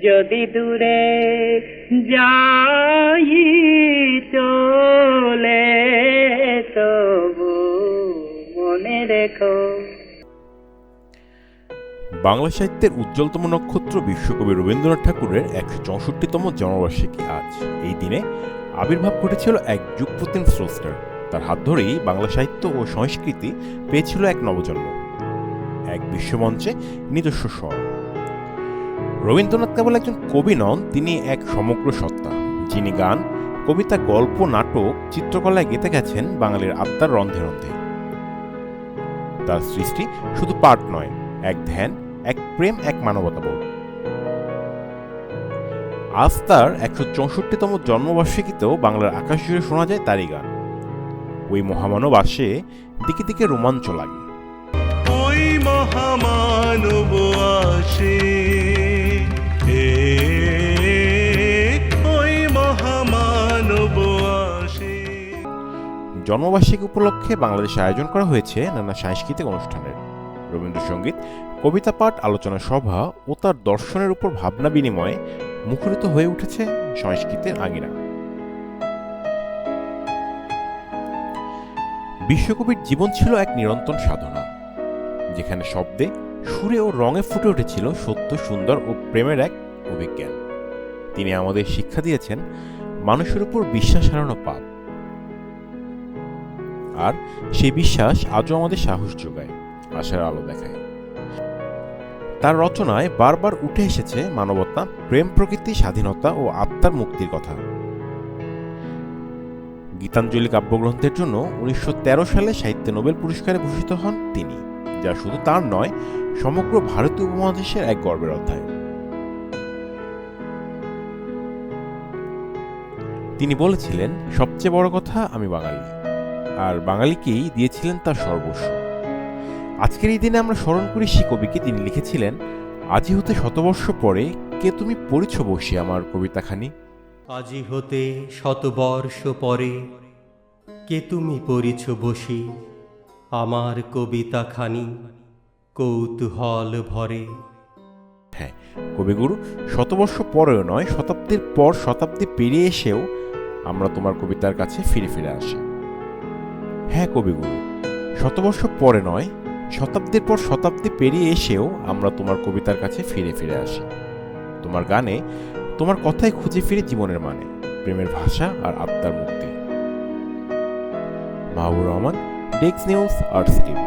যদি দূরে যাই চলে তবু মনে রেখো। বাংলা সাহিত্যের উজ্জ্বলতম নক্ষত্র বিশ্বকবি রবীন্দ্রনাথ ঠাকুরের ১৬৪তম জন্মবার্ষিকী আজ। এই দিনে আবির্ভাব ঘটেছিল এক যুগপ্রতিম স্রষ্টার। তার হাত ধরেই বাংলা সাহিত্য ও সংস্কৃতি পেয়েছিল এক নবজন্ম, এক বিশ্বমঞ্চে নিজস্ব স্বর। রবীন্দ্রনাথ কেবল একজন কবি নন, তিনি এক সমগ্র সত্তা, যিনি গান, কবিতা, গল্প, নাটক, চিত্রকলায় গেঁথে গেছেন বাঙালির আত্মার রন্ধে রন্ধে। তার সৃষ্টি শুধু পাঠ নয়, এক ধ্যান, এক প্রেম, এক মানবতাবোধ। আজ তার ১৬৪তম জন্মবার্ষিকীতেও বাংলার আকাশ জুড়ে শোনা যায় তারই গান। ওই মহামানব আসে, দিকে দিকে রোমাঞ্চ লাগে। ওই মহামানব আসে, ওই মহামানব আসে। জন্মবার্ষিকী উপলক্ষে বাংলাদেশে আয়োজন করা হয়েছে নানা সাংস্কৃতিক অনুষ্ঠানের। রবীন্দ্রসঙ্গীত, কবিতা পাঠ, আলোচনা সভা ও তার দর্শনের উপর ভাবনা বিনিময়ে মুখরিত হয়ে উঠেছে সংস্কৃতির আঙিনা। বিশ্বকবির জীবন ছিল এক নিরন্তর সাধনা, যেখানে শব্দে, সুরে ও রঙে ফুটে উঠেছিল সত্য, সুন্দর ও প্রেমের এক অভিজ্ঞান। তিনি আমাদের শিক্ষা দিয়েছেন মানুষের উপর বিশ্বাস হারানো পাপ, আর সেই বিশ্বাস আজও আমাদের সাহস যোগায়, আশার আলো দেখায়। তার রচনায় বারবার উঠে এসেছে মানবতা, প্রেম, প্রকৃতি, স্বাধীনতা ও আত্মার মুক্তির কথা। গীতাঞ্জলি কাব্যগ্রন্থের জন্য ১৯১৩ সালে সাহিত্যে নোবেল পুরস্কারে ভূষিত হন তিনি, যা শুধু তার নয়, সমগ্র ভারতীয় উপমহাদেশের এক গর্বের অধ্যায়। তিনি বলেছিলেন, সবচেয়ে বড় কথা আমি বাঙালি, আর বাঙালিকেই দিয়েছিলেন তার সর্বস্ব। আজকের এই দিনে আমরা স্মরণ করি সেই কবিকে। তিনি লিখেছিলেন, আজি হতে শতবর্ষ পরে কে তুমি পড়িছ বসি আমার কবিতাখানি। আজি হতে শতবর্ষ পরে কে তুমি পড়িছ বসি আমার কবিতাখানি কৌতূহল ভরে। হ্যাঁ, কবিগুরু, শতবর্ষ পরেও নয়, শতাব্দীর পর শতাব্দী পেরিয়ে এসেও আমরা তোমার কবিতার কাছে ফিরে ফিরে আসি। হ্যাঁ কবিগুরু, শতবর্ষ পরে নয়, শতাব্দীর পর শতাব্দী পেরিয়ে এসেও আমরা তোমার কবিতার কাছে ফিরে ফিরে আসি। তোমার গানে, তোমার কথায় খুঁজে ফিরে জীবনের মানে, প্রেমের ভাষা আর আত্মার মুক্তি। Mahbub Rahman, desk news, arts TV.